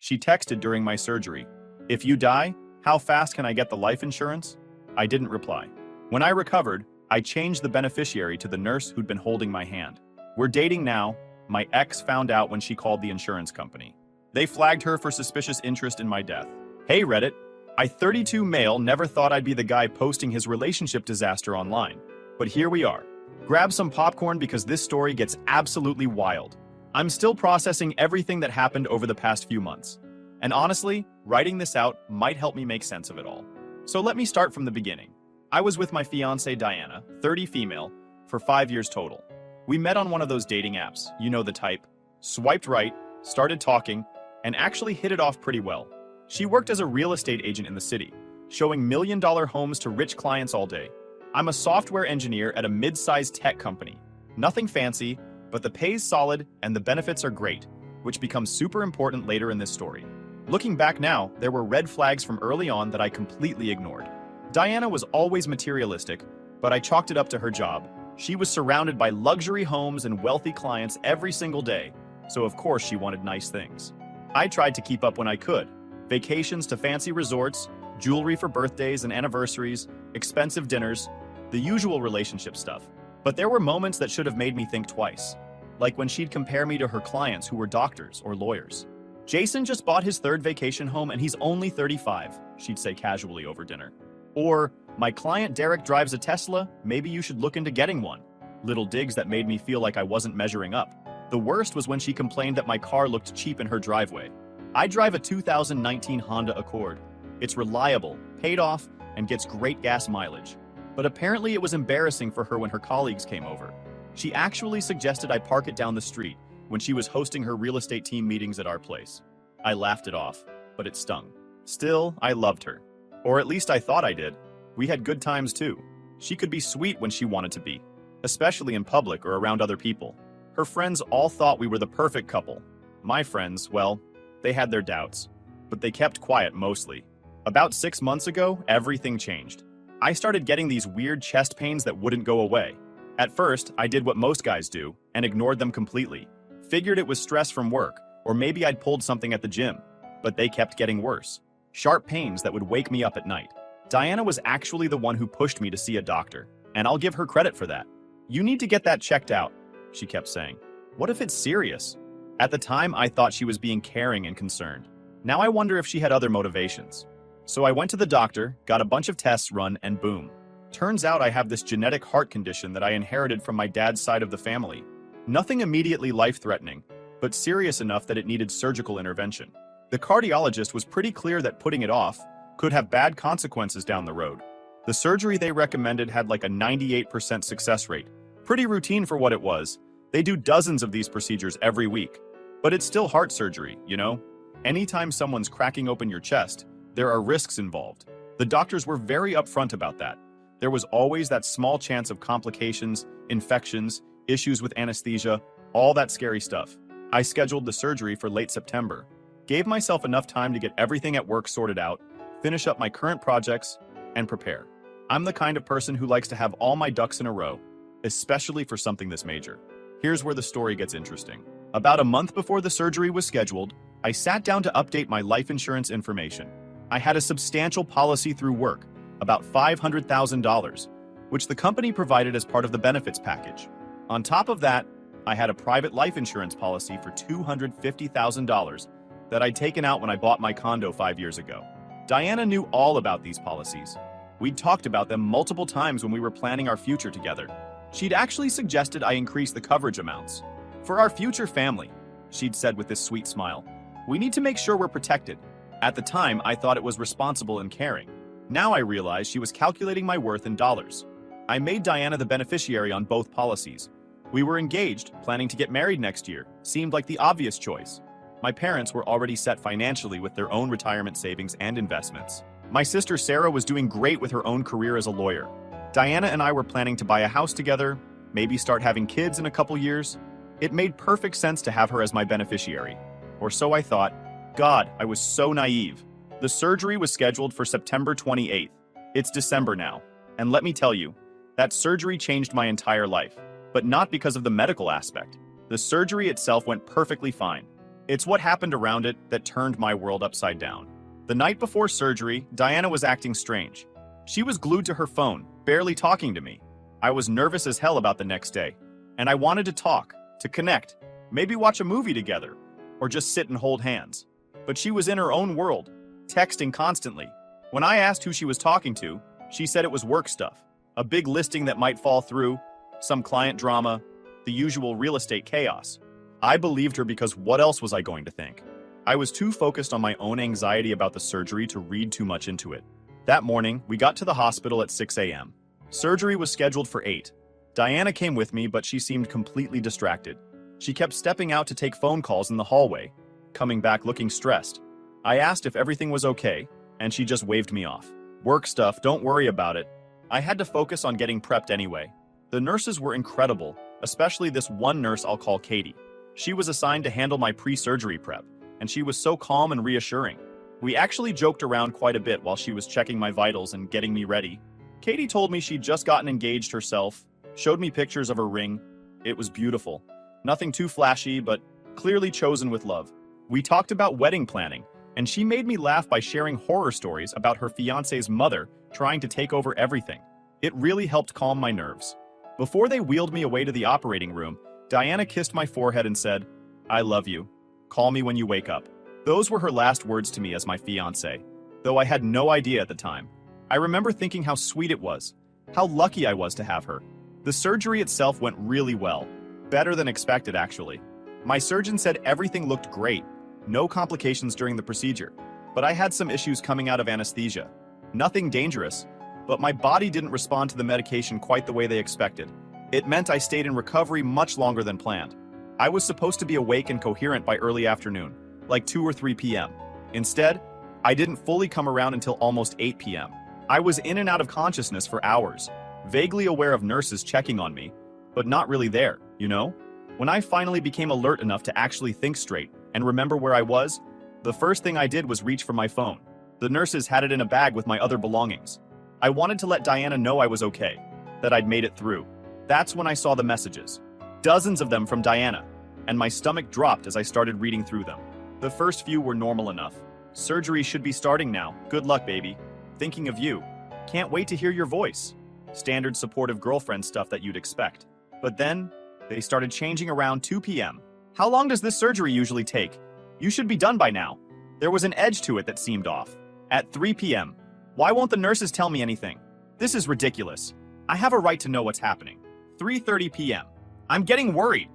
She texted during my surgery, "If you die, how fast can I get the life insurance?" I didn't reply. When I recovered, I changed the beneficiary to the nurse who'd been holding my hand. We're dating now. My ex found out when she called the insurance company. They flagged her for suspicious interest in my death. Hey Reddit, I 32 male never thought I'd be the guy posting his relationship disaster online. But here we are. Grab some popcorn because this story gets absolutely wild. I'm still processing everything that happened over the past few months. And honestly, writing this out might help me make sense of it all. So let me start from the beginning. I was with my fiancée Diana, 30 female, for 5 years total. We met on one of those dating apps, you know the type. Swiped right, started talking, and actually hit it off pretty well. She worked as a real estate agent in the city, showing million-dollar homes to rich clients all day. I'm a software engineer at a mid-sized tech company. Nothing fancy, but the pay's solid and the benefits are great, which becomes super important later in this story. Looking back now, there were red flags from early on that I completely ignored. Diana was always materialistic, but I chalked it up to her job. She was surrounded by luxury homes and wealthy clients every single day, so of course she wanted nice things. I tried to keep up when I could. Vacations to fancy resorts, jewelry for birthdays and anniversaries, expensive dinners, the usual relationship stuff. But there were moments that should have made me think twice. Like when she'd compare me to her clients who were doctors or lawyers. "Jason just bought his third vacation home and he's only 35, she'd say casually over dinner. Or, "My client Derek drives a Tesla, maybe you should look into getting one." Little digs that made me feel like I wasn't measuring up. The worst was when she complained that my car looked cheap in her driveway. I drive a 2019 Honda Accord. It's reliable, paid off, and gets great gas mileage. But apparently it was embarrassing for her when her colleagues came over. She actually suggested I park it down the street when she was hosting her real estate team meetings at our place. I laughed it off, but it stung. Still, I loved her. Or at least I thought I did. We had good times too. She could be sweet when she wanted to be, especially in public or around other people. Her friends all thought we were the perfect couple. My friends, well, they had their doubts, but they kept quiet mostly. About 6 months ago, everything changed. I started getting these weird chest pains that wouldn't go away. At first, I did what most guys do and ignored them completely. Figured it was stress from work, or maybe I'd pulled something at the gym, but they kept getting worse. Sharp pains that would wake me up at night. Diana was actually the one who pushed me to see a doctor, and I'll give her credit for that. "You need to get that checked out," she kept saying. "What if it's serious?" At the time, I thought she was being caring and concerned. Now I wonder if she had other motivations. So I went to the doctor, got a bunch of tests run, and boom. Turns out I have this genetic heart condition that I inherited from my dad's side of the family. Nothing immediately life-threatening, but serious enough that it needed surgical intervention. The cardiologist was pretty clear that putting it off could have bad consequences down the road. The surgery they recommended had like a 98% success rate. Pretty routine for what it was. They do dozens of these procedures every week. But it's still heart surgery, you know? Anytime someone's cracking open your chest, there are risks involved. The doctors were very upfront about that. There was always that small chance of complications, infections, issues with anesthesia, all that scary stuff. I scheduled the surgery for late September. Gave myself enough time to get everything at work sorted out, finish up my current projects, and prepare. I'm the kind of person who likes to have all my ducks in a row, especially for something this major. Here's where the story gets interesting. About a month before the surgery was scheduled, I sat down to update my life insurance information. I had a substantial policy through work, about $500,000, which the company provided as part of the benefits package. On top of that, I had a private life insurance policy for $250,000 that I'd taken out when I bought my condo 5 years ago. Diana knew all about these policies. We'd talked about them multiple times when we were planning our future together. She'd actually suggested I increase the coverage amounts. "For our future family," she'd said with this sweet smile. "We need to make sure we're protected." At the time, I thought it was responsible and caring. Now I realize she was calculating my worth in dollars. I made Diana the beneficiary on both policies. We were engaged, planning to get married next year. Seemed like the obvious choice. My parents were already set financially with their own retirement savings and investments. My sister Sarah was doing great with her own career as a lawyer. Diana and I were planning to buy a house together, maybe start having kids in a couple years. It made perfect sense to have her as my beneficiary. Or so I thought. God, I was so naive. The surgery was scheduled for September 28th. It's December now. And let me tell you, that surgery changed my entire life. But not because of the medical aspect. The surgery itself went perfectly fine. It's what happened around it that turned my world upside down. The night before surgery, Diana was acting strange. She was glued to her phone, barely talking to me. I was nervous as hell about the next day, and I wanted to talk, to connect, maybe watch a movie together, or just sit and hold hands. But she was in her own world, texting constantly. When I asked who she was talking to, she said it was work stuff, a big listing that might fall through, some client drama, the usual real estate chaos. I believed her because what else was I going to think? I was too focused on my own anxiety about the surgery to read too much into it. That morning, we got to the hospital at 6 a.m. Surgery was scheduled for 8. Diana came with me, but she seemed completely distracted. She kept stepping out to take phone calls in the hallway, coming back looking stressed. I asked if everything was okay, and she just waved me off. Work stuff, don't worry about it. I had to focus on getting prepped anyway. The nurses were incredible, especially this one nurse I'll call Katie. She was assigned to handle my pre-surgery prep, and she was so calm and reassuring. We actually joked around quite a bit while she was checking my vitals and getting me ready. Katie told me she'd just gotten engaged herself, showed me pictures of her ring. It was beautiful. Nothing too flashy, but clearly chosen with love. We talked about wedding planning, and she made me laugh by sharing horror stories about her fiancé's mother trying to take over everything. It really helped calm my nerves. Before they wheeled me away to the operating room, Diana kissed my forehead and said, "I love you. Call me when you wake up." Those were her last words to me as my fiancé, though I had no idea at the time. I remember thinking how sweet it was, how lucky I was to have her. The surgery itself went really well, better than expected actually. My surgeon said everything looked great, no complications during the procedure, but I had some issues coming out of anesthesia. Nothing dangerous, but my body didn't respond to the medication quite the way they expected. It meant I stayed in recovery much longer than planned. I was supposed to be awake and coherent by early afternoon, like 2 or 3 p.m. Instead, I didn't fully come around until almost 8 p.m. I was in and out of consciousness for hours, vaguely aware of nurses checking on me, but not really there, you know? When I finally became alert enough to actually think straight and remember where I was, the first thing I did was reach for my phone. The nurses had it in a bag with my other belongings. I wanted to let Diana know I was okay, that I'd made it through. That's when I saw the messages. Dozens of them from Diana, and my stomach dropped as I started reading through them. The first few were normal enough. "Surgery should be starting now. Good luck, baby. Thinking of you. Can't wait to hear your voice." Standard supportive girlfriend stuff that you'd expect. But then, they started changing around 2 p.m. "How long does this surgery usually take? You should be done by now." There was an edge to it that seemed off. At 3 p.m. "Why won't the nurses tell me anything? This is ridiculous. I have a right to know what's happening." 3:30 p.m. "I'm getting worried.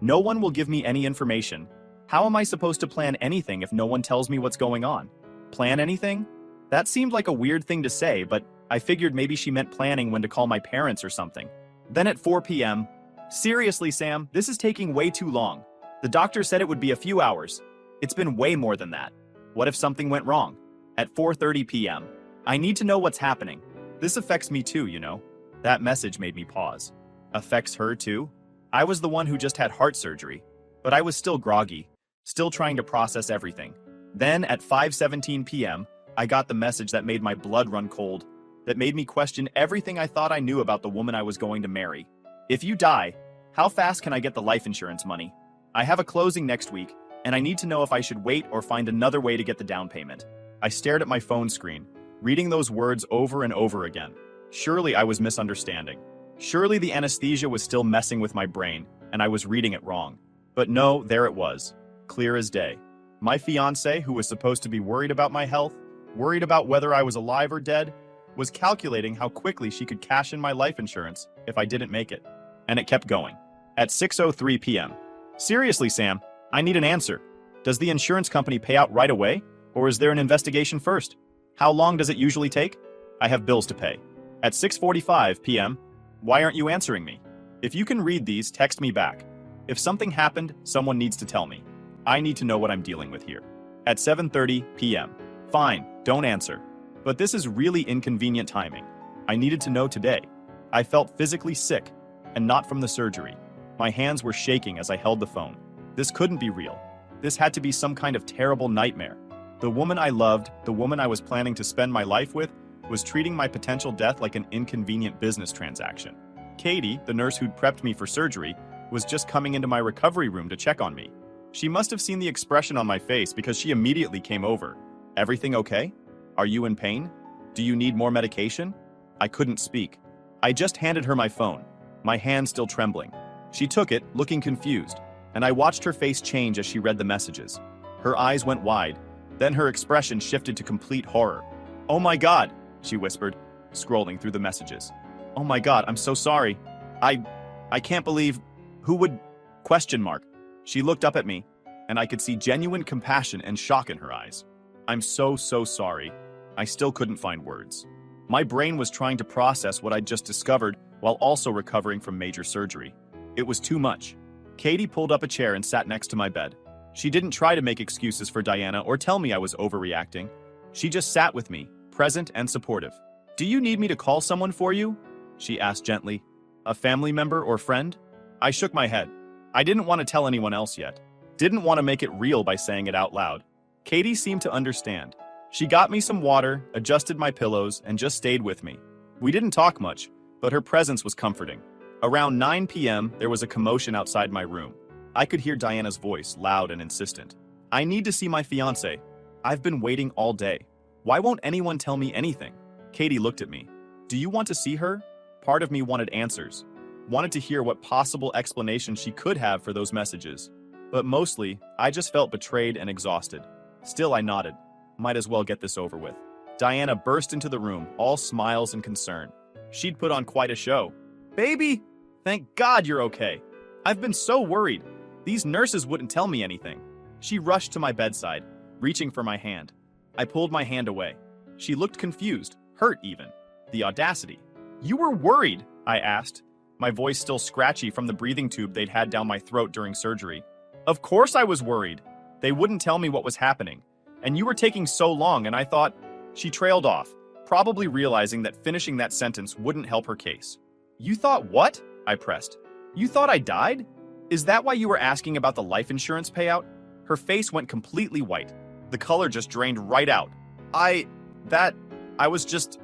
No one will give me any information. How am I supposed to plan anything if no one tells me what's going on? Plan anything?" That seemed like a weird thing to say, but I figured maybe she meant planning when to call my parents or something. Then at 4 p.m., "Seriously, Sam, this is taking way too long. The doctor said it would be a few hours. It's been way more than that. What if something went wrong?" At 4:30 p.m., "I need to know what's happening. This affects me too, you know." That message made me pause. Affects her too? I was the one who just had heart surgery, but I was still groggy, still trying to process everything. Then at 5:17 p.m., I got the message that made my blood run cold, that made me question everything I thought I knew about the woman I was going to marry. "If you die, how fast can I get the life insurance money? I have a closing next week, and I need to know if I should wait or find another way to get the down payment." I stared at my phone screen, reading those words over and over again. Surely I was misunderstanding. Surely the anesthesia was still messing with my brain, and I was reading it wrong. But no, there it was, clear as day. My fiancé, who was supposed to be worried about my health, worried about whether I was alive or dead, was calculating how quickly she could cash in my life insurance if I didn't make it. And it kept going. At 6:03 p.m. "Seriously, Sam, I need an answer. Does the insurance company pay out right away, or is there an investigation first? How long does it usually take? I have bills to pay." At 6:45 p.m., "Why aren't you answering me? If you can read these, text me back. If something happened, someone needs to tell me. I need to know what I'm dealing with here." At 7:30 p.m., "Fine, don't answer. But this is really inconvenient timing. I needed to know today. I felt physically sick, and not from the surgery. My hands were shaking as I held the phone. This couldn't be real. This had to be some kind of terrible nightmare. The woman I loved, the woman I was planning to spend my life with, was treating my potential death like an inconvenient business transaction. Katie, the nurse who'd prepped me for surgery, was just coming into my recovery room to check on me. She must have seen the expression on my face because she immediately came over. Everything okay? Are you in pain? Do you need more medication? I couldn't speak. I just handed her my phone, my hand still trembling. She took it, looking confused, and I watched her face change as she read the messages. Her eyes went wide, then her expression shifted to complete horror. "Oh my God," she whispered, scrolling through the messages. "Oh my God, I'm so sorry. I can't believe, who would, question mark." She looked up at me, and I could see genuine compassion and shock in her eyes. "I'm so sorry." I still couldn't find words. My brain was trying to process what I'd just discovered while also recovering from major surgery. It was too much. Katie pulled up a chair and sat next to my bed. She didn't try to make excuses for Diana or tell me I was overreacting. She just sat with me, present and supportive. "Do you need me to call someone for you?" she asked gently. "A family member or friend?" I shook my head. I didn't want to tell anyone else yet. Didn't want to make it real by saying it out loud. Katie seemed to understand. She got me some water, adjusted my pillows, and just stayed with me. We didn't talk much, but her presence was comforting. Around 9 p.m., there was a commotion outside my room. I could hear Diana's voice, loud and insistent. "I need to see my fiancé. I've been waiting all day. Why won't anyone tell me anything?" Katie looked at me. "Do you want to see her?" Part of me wanted answers. Wanted to hear what possible explanation she could have for those messages. But mostly, I just felt betrayed and exhausted. Still, I nodded. Might as well get this over with. Diana burst into the room, all smiles and concern. She'd put on quite a show. "Baby, thank God you're okay. I've been so worried. These nurses wouldn't tell me anything." She rushed to my bedside, reaching for my hand. I pulled my hand away. She looked confused, hurt even. The audacity. "You were worried?" I asked, my voice still scratchy from the breathing tube they'd had down my throat during surgery. "Of course I was worried. They wouldn't tell me what was happening. And you were taking so long, and I thought..." She trailed off, probably realizing that finishing that sentence wouldn't help her case. "You thought what?" I pressed. "You thought I died? Is that why you were asking about the life insurance payout?" Her face went completely white. The color just drained right out. I was just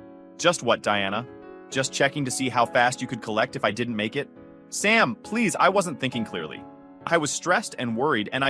what, Diana? Just checking to see how fast you could collect if I didn't make it? Sam, please, I wasn't thinking clearly. I was stressed and worried, and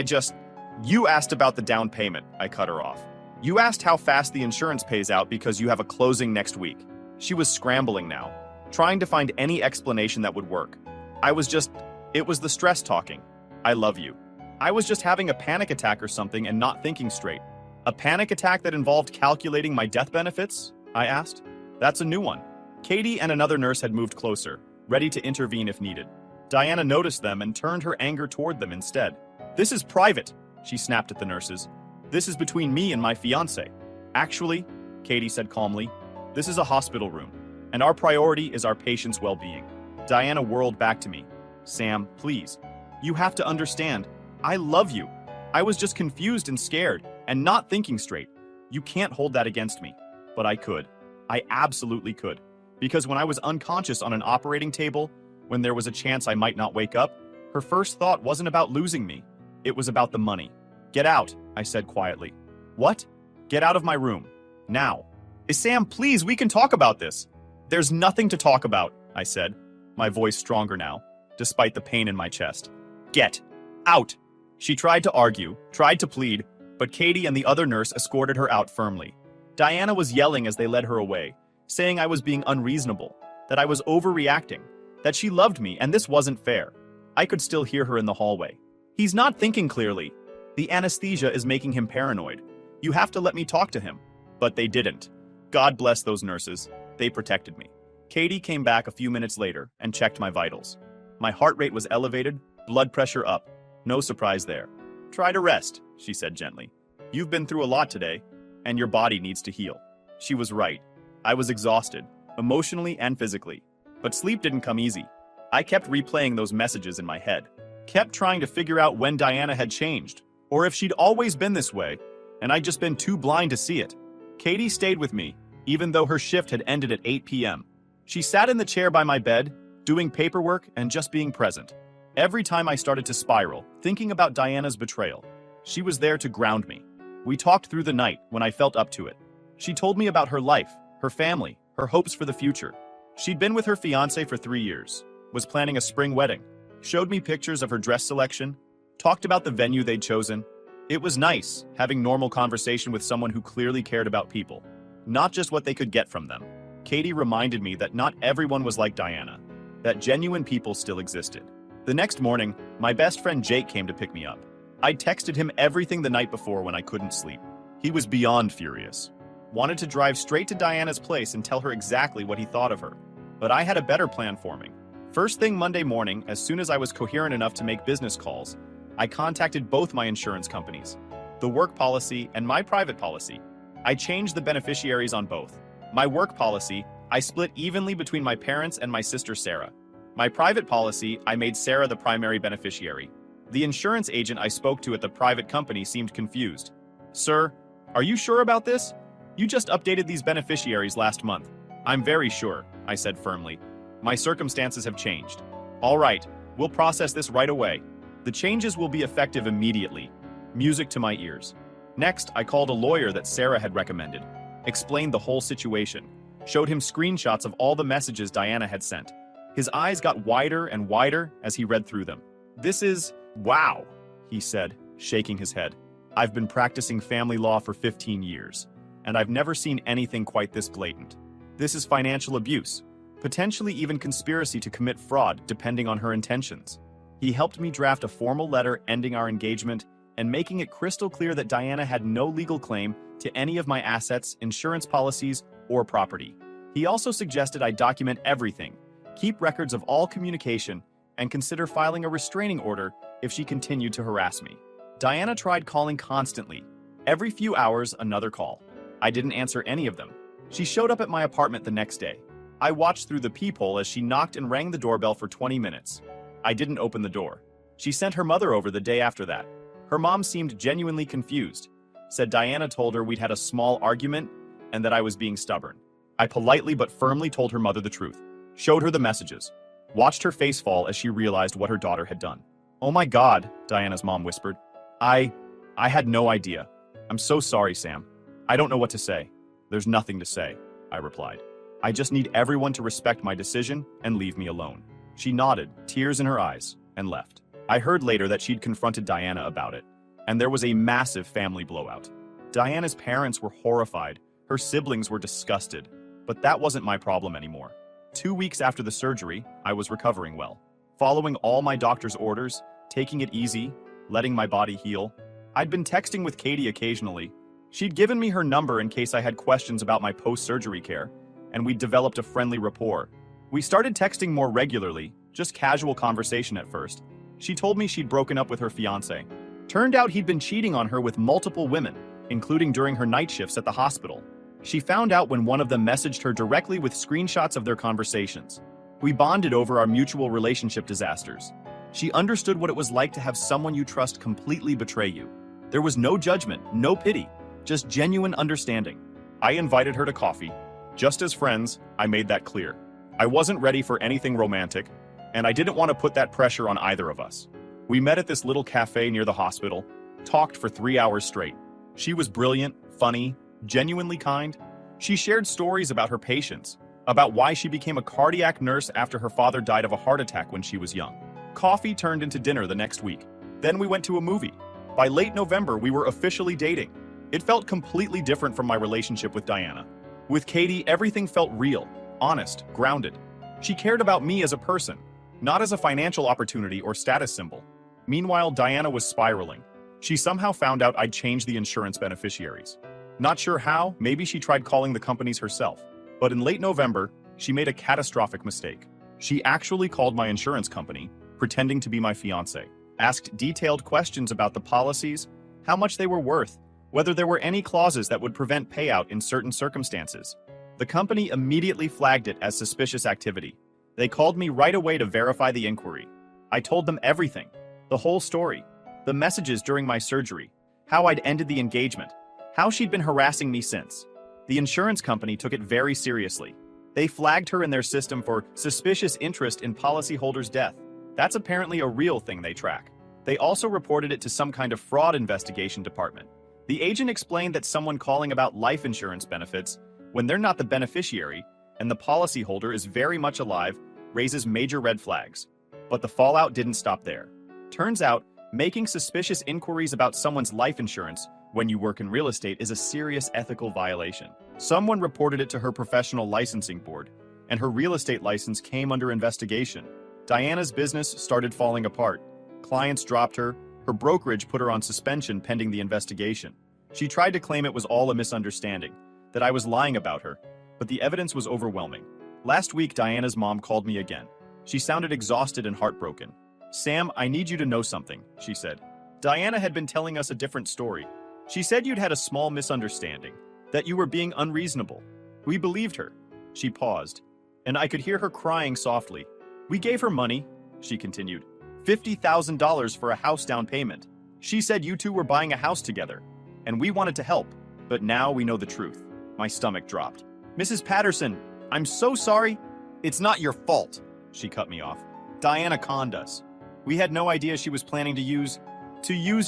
You asked about the down payment, I cut her off. You asked how fast the insurance pays out because you have a closing next week. She was scrambling now, trying to find any explanation that would work. It was the stress talking. "I love you." I was just having a panic attack or something and not thinking straight. "A panic attack that involved calculating my death benefits?" I asked. "That's a new one." Katie and another nurse had moved closer, ready to intervene if needed. Diana noticed them and turned her anger toward them instead. "This is private," she snapped at the nurses. "This is between me and my fiancé." "Actually," Katie said calmly, "this is a hospital room, and our priority is our patient's well-being." Diana whirled back to me. "Sam, please. You have to understand. I love you. I was just confused and scared, and not thinking straight. You can't hold that against me." But I could. I absolutely could. Because when I was unconscious on an operating table, when there was a chance I might not wake up, her first thought wasn't about losing me. It was about the money. "Get out," I said quietly. "What?" "Get out of my room. Now." "Sam, please, we can talk about this." "There's nothing to talk about," I said, my voice stronger now, despite the pain in my chest. "Get out." She tried to argue, tried to plead, but Katie and the other nurse escorted her out firmly. Diana was yelling as they led her away, saying I was being unreasonable, that I was overreacting, that she loved me and this wasn't fair. I could still hear her in the hallway. "He's not thinking clearly. The anesthesia is making him paranoid. You have to let me talk to him." But they didn't. God bless those nurses. They protected me. Katie came back a few minutes later and checked my vitals. My heart rate was elevated, blood pressure up. No surprise there. "Try to rest," she said gently. "You've been through a lot today, and your body needs to heal." She was right. I was exhausted, emotionally and physically. But sleep didn't come easy. I kept replaying those messages in my head. Kept trying to figure out when Diana had changed, or if she'd always been this way, and I'd just been too blind to see it. Katie stayed with me, even though her shift had ended at 8 p.m. She sat in the chair by my bed, doing paperwork and just being present. Every time I started to spiral, thinking about Diana's betrayal, she was there to ground me. We talked through the night when I felt up to it. She told me about her life, her family, her hopes for the future. She'd been with her fiancé for 3 years, was planning a spring wedding, showed me pictures of her dress selection, talked about the venue they'd chosen. It was nice, having normal conversation with someone who clearly cared about people, not just what they could get from them. Katie reminded me that not everyone was like Diana, that genuine people still existed. The next morning, my best friend Jake came to pick me up. I'd texted him everything the night before when I couldn't sleep. He was beyond furious. Wanted to drive straight to Diana's place and tell her exactly what he thought of her. But I had a better plan for me. First thing Monday morning, as soon as I was coherent enough to make business calls, I contacted both my insurance companies, the work policy and my private policy. I changed the beneficiaries on both. My work policy, I split evenly between my parents and my sister Sarah. My private policy, I made Sarah the primary beneficiary. The insurance agent I spoke to at the private company seemed confused. "Sir, are you sure about this? You just updated these beneficiaries last month." "I'm very sure," I said firmly. "My circumstances have changed." "All right, we'll process this right away. The changes will be effective immediately." Music to my ears. Next, I called a lawyer that Sarah had recommended, explained the whole situation, showed him screenshots of all the messages Diana had sent. His eyes got wider and wider as he read through them. "This is... wow," he said, shaking his head. "I've been practicing family law for 15 years, and I've never seen anything quite this blatant. This is financial abuse, potentially even conspiracy to commit fraud, depending on her intentions." He helped me draft a formal letter ending our engagement and making it crystal clear that Diana had no legal claim to any of my assets, insurance policies, or property. He also suggested I document everything, keep records of all communication, and consider filing a restraining order if she continued to harass me. Diana tried calling constantly. Every few hours, another call. I didn't answer any of them. She showed up at my apartment the next day. I watched through the peephole as she knocked and rang the doorbell for 20 minutes. I didn't open the door. She sent her mother over the day after that. Her mom seemed genuinely confused, said Diana told her we'd had a small argument and that I was being stubborn. I politely but firmly told her mother the truth, showed her the messages, watched her face fall as she realized what her daughter had done. "Oh my God," Diana's mom whispered. I had no idea. I'm so sorry, Sam. I don't know what to say." "There's nothing to say," I replied. "I just need everyone to respect my decision and leave me alone." She nodded, tears in her eyes, and left. I heard later that she'd confronted Diana about it, and there was a massive family blowout. Diana's parents were horrified, her siblings were disgusted, but that wasn't my problem anymore. 2 weeks after the surgery, I was recovering well, following all my doctor's orders, taking it easy, letting my body heal. I'd been texting with Katie occasionally. She'd given me her number in case I had questions about my post-surgery care, and we'd developed a friendly rapport. We started texting more regularly, just casual conversation at first. She told me she'd broken up with her fiancé. Turned out he'd been cheating on her with multiple women, including during her night shifts at the hospital. She found out when one of them messaged her directly with screenshots of their conversations. We bonded over our mutual relationship disasters. She understood what it was like to have someone you trust completely betray you. There was no judgment, no pity, just genuine understanding. I invited her to coffee. Just as friends, I made that clear. I wasn't ready for anything romantic, and I didn't want to put that pressure on either of us. We met at this little cafe near the hospital, talked for 3 hours straight. She was brilliant, funny, genuinely kind. She shared stories about her patients, about why she became a cardiac nurse after her father died of a heart attack when she was young. Coffee turned into dinner the next week. Then we went to a movie. By late November, we were officially dating. It felt completely different from my relationship with Diana. With Katie, everything felt real, honest, grounded. She cared about me as a person, not as a financial opportunity or status symbol. Meanwhile, Diana was spiraling. She somehow found out I'd changed the insurance beneficiaries. Not sure how, maybe she tried calling the companies herself. But in late November, she made a catastrophic mistake. She actually called my insurance company, pretending to be my fiancé, asked detailed questions about the policies, how much they were worth, whether there were any clauses that would prevent payout in certain circumstances. The company immediately flagged it as suspicious activity. They called me right away to verify the inquiry. I told them everything, the whole story, the messages during my surgery, how I'd ended the engagement, how she'd been harassing me since. The insurance company took it very seriously. They flagged her in their system for suspicious interest in policyholder's death. That's apparently a real thing they track. They also reported it to some kind of fraud investigation department. The agent explained that someone calling about life insurance benefits when they're not the beneficiary and the policyholder is very much alive raises major red flags. But the fallout didn't stop there. Turns out, Making suspicious inquiries about someone's life insurance when you work in real estate is a serious ethical violation. Someone reported it to her professional licensing board, and her real estate license came under investigation. Diana's business started falling apart. Clients dropped her. Her brokerage put her on suspension pending the investigation. She tried to claim it was all a misunderstanding, that I was lying about her, but the evidence was overwhelming. Last week, Diana's mom called me again. She sounded exhausted and heartbroken. "Sam, I need you to know something," she said. "Diana had been telling us a different story. She said you'd had a small misunderstanding, that you were being unreasonable. We believed her." She paused, and I could hear her crying softly. "We gave her money," she continued, $50,000 for a house down payment. She said you two were buying a house together, and we wanted to help, but now we know the truth." My stomach dropped. "Mrs. Patterson, I'm so sorry." "It's not your fault," she cut me off. "Diana conned us. We had no idea she was planning to use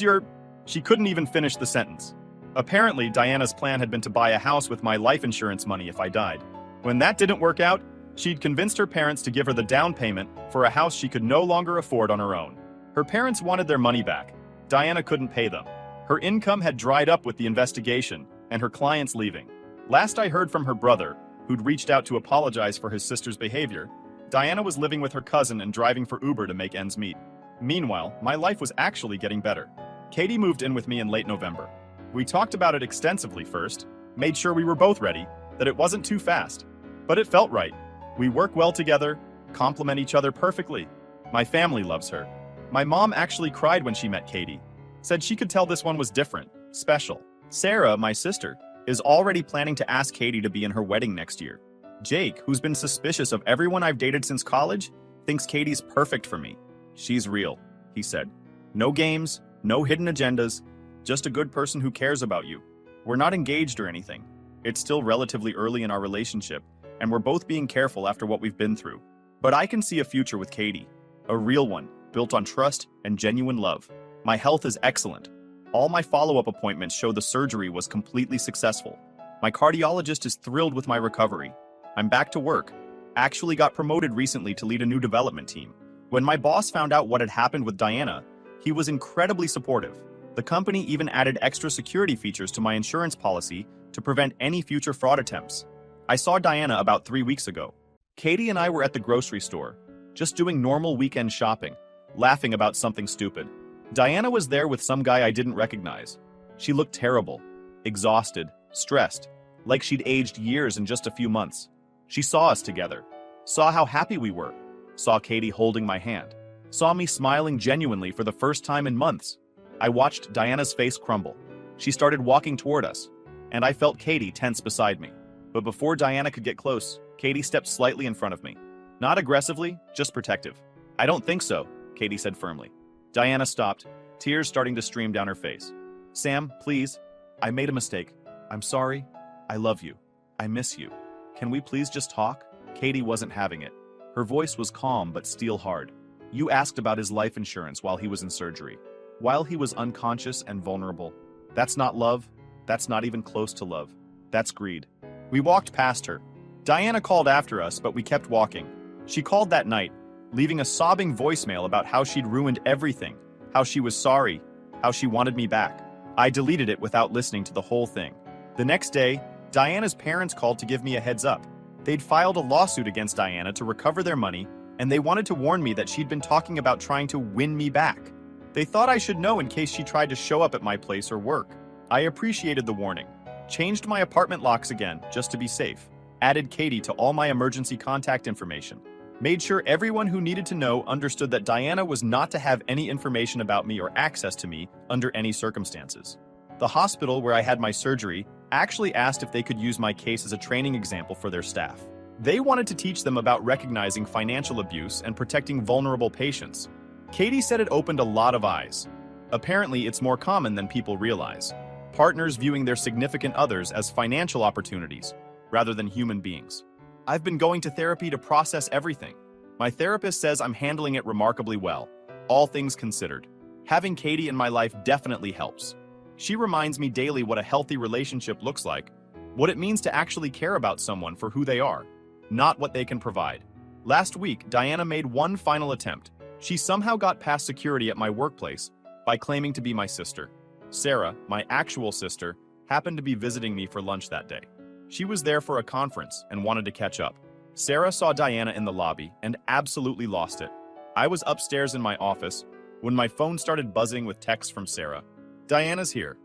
your..." She couldn't even finish the sentence. Apparently, Diana's plan had been to buy a house with my life insurance money if I died. When that didn't work out, she'd convinced her parents to give her the down payment for a house she could no longer afford on her own. Her parents wanted their money back. Diana couldn't pay them. Her income had dried up with the investigation, and her clients leaving. Last I heard from her brother, who'd reached out to apologize for his sister's behavior, Diana was living with her cousin and driving for Uber to make ends meet. Meanwhile, my life was actually getting better. Katie moved in with me in late November. We talked about it extensively first, made sure we were both ready, that it wasn't too fast. But it felt right. We work well together, complement each other perfectly. My family loves her. My mom actually cried when she met Katie. Said she could tell this one was different, special. Sarah, my sister, is already planning to ask Katie to be in her wedding next year. Jake, who's been suspicious of everyone I've dated since college, thinks Katie's perfect for me. "She's real," he said. "No games, no hidden agendas, just a good person who cares about you. We're not engaged or anything. It's still relatively early in our relationship, and we're both being careful after what we've been through. But I can see a future with Katie, a real one, built on trust and genuine love. My health is excellent. All my follow-up appointments show the surgery was completely successful. My cardiologist is thrilled with my recovery. I'm back to work. Actually got promoted recently to lead a new development team. When my boss found out what had happened with Diana, he was incredibly supportive. The company even added extra security features to my insurance policy to prevent any future fraud attempts. I saw Diana about 3 weeks ago. Katie and I were at the grocery store, just doing normal weekend shopping, laughing about something stupid. Diana was there with some guy I didn't recognize. She looked terrible, exhausted, stressed, like she'd aged years in just a few months. She saw us together, saw how happy we were, saw Katie holding my hand, saw me smiling genuinely for the first time in months. I watched Diana's face crumble. She started walking toward us, and I felt Katie tense beside me. But before Diana could get close, Katie stepped slightly in front of me. Not aggressively, just protective. "I don't think so," Katie said firmly. Diana stopped, tears starting to stream down her face. "Sam, please. I made a mistake. I'm sorry. I love you. I miss you. Can we please just talk?" Katie wasn't having it. Her voice was calm but steel hard. "You asked about his life insurance while he was in surgery. While he was unconscious and vulnerable. That's not love. That's not even close to love. That's greed." We walked past her. Diana called after us, but we kept walking. She called that night, leaving a sobbing voicemail about how she'd ruined everything, how she was sorry, how she wanted me back. I deleted it without listening to the whole thing. The next day, Diana's parents called to give me a heads up. They'd filed a lawsuit against Diana to recover their money, and they wanted to warn me that she'd been talking about trying to win me back. They thought I should know in case she tried to show up at my place or work. I appreciated the warning. Changed my apartment locks again, just to be safe. Added Katie to all my emergency contact information. Made sure everyone who needed to know understood that Diana was not to have any information about me or access to me under any circumstances. The hospital where I had my surgery actually asked if they could use my case as a training example for their staff. They wanted to teach them about recognizing financial abuse and protecting vulnerable patients. Katie said it opened a lot of eyes. Apparently, it's more common than people realize. Partners viewing their significant others as financial opportunities, rather than human beings. I've been going to therapy to process everything. My therapist says I'm handling it remarkably well, all things considered. Having Katie in my life definitely helps. She reminds me daily what a healthy relationship looks like, what it means to actually care about someone for who they are, not what they can provide. Last week, Diana made one final attempt. She somehow got past security at my workplace by claiming to be my sister. Sarah, my actual sister, happened to be visiting me for lunch that day. She was there for a conference and wanted to catch up. Sarah saw Diana in the lobby and absolutely lost it. I was upstairs in my office when my phone started buzzing with texts from Sarah. Diana's here.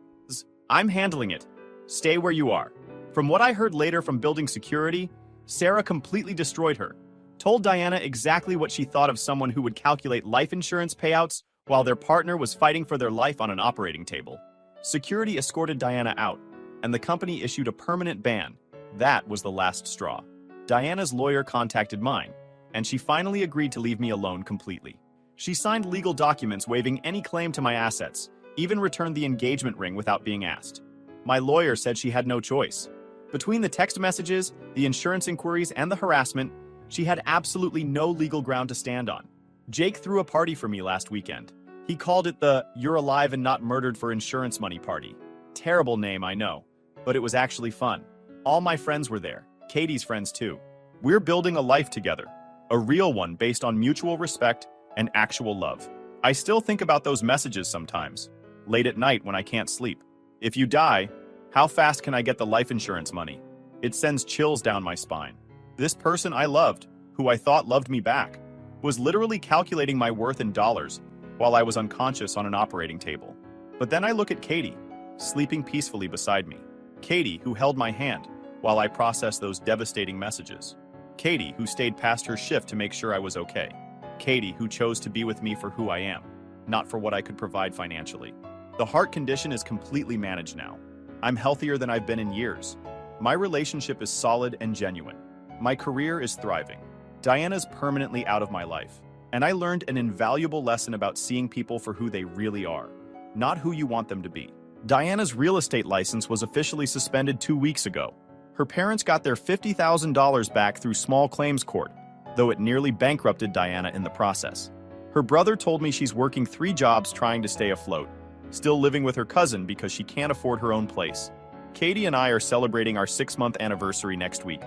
I'm handling it. Stay where you are. From what I heard later from building security, Sarah completely destroyed her. Told Diana exactly what she thought of someone who would calculate life insurance payouts while their partner was fighting for their life on an operating table. Security escorted Diana out, and the company issued a permanent ban. That was the last straw. Diana's lawyer contacted mine, and she finally agreed to leave me alone completely. She signed legal documents waiving any claim to my assets, even returned the engagement ring without being asked. My lawyer said she had no choice. Between the text messages, the insurance inquiries, and the harassment, she had absolutely no legal ground to stand on. Jake threw a party for me last weekend. He called it the "You're Alive and Not Murdered for Insurance Money" party. Terrible name, I know, but it was actually fun. All my friends were there, Katie's friends too. We're building a life together, a real one based on mutual respect and actual love. I still think about those messages sometimes, late at night when I can't sleep. If you die, how fast can I get the life insurance money? It sends chills down my spine. This person I loved, who I thought loved me back, was literally calculating my worth in dollars while I was unconscious on an operating table. But then I look at Katie, sleeping peacefully beside me. Katie, who held my hand while I processed those devastating messages. Katie, who stayed past her shift to make sure I was okay. Katie, who chose to be with me for who I am, not for what I could provide financially. The heart condition is completely managed now. I'm healthier than I've been in years. My relationship is solid and genuine. My career is thriving. Diana's permanently out of my life, and I learned an invaluable lesson about seeing people for who they really are, not who you want them to be. Diana's real estate license was officially suspended 2 weeks ago. Her parents got their $50,000 back through small claims court, though it nearly bankrupted Diana in the process. Her brother told me she's working 3 jobs trying to stay afloat, still living with her cousin because she can't afford her own place. Katie and I are celebrating our 6-month anniversary next week.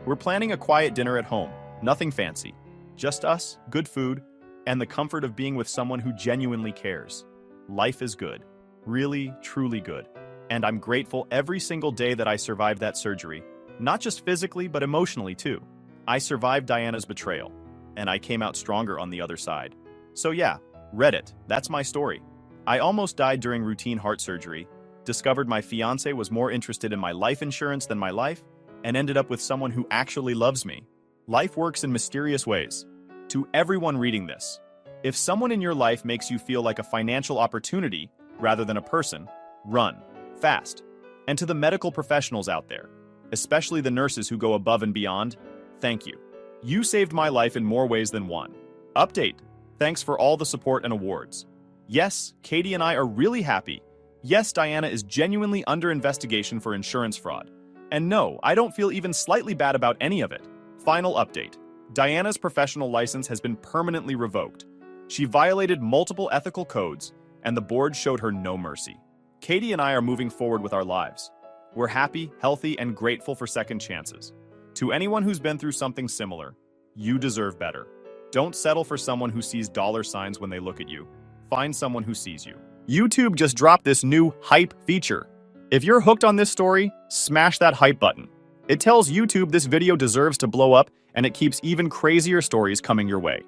We're planning a quiet dinner at home, nothing fancy. Just us, good food, and the comfort of being with someone who genuinely cares. Life is good. Really, truly good. And I'm grateful every single day that I survived that surgery. Not just physically, but emotionally too. I survived Diana's betrayal, and I came out stronger on the other side. So yeah, Reddit, that's my story. I almost died during routine heart surgery, discovered my fiance was more interested in my life insurance than my life, and ended up with someone who actually loves me. Life works in mysterious ways. To everyone reading this, if someone in your life makes you feel like a financial opportunity rather than a person, run, fast. And to the medical professionals out there, especially the nurses who go above and beyond, thank you. You saved my life in more ways than one. Update. Thanks for all the support and awards. Yes, Katie and I are really happy. Yes, Diana is genuinely under investigation for insurance fraud. And no, I don't feel even slightly bad about any of it. Final update. Diana's professional license has been permanently revoked. She violated multiple ethical codes, and the board showed her no mercy. Katie and I are moving forward with our lives. We're happy, healthy, and grateful for second chances. To anyone who's been through something similar, you deserve better. Don't settle for someone who sees dollar signs when they look at you. Find someone who sees you. YouTube just dropped this new hype feature. If you're hooked on this story, smash that hype button. It tells YouTube this video deserves to blow up, and it keeps even crazier stories coming your way.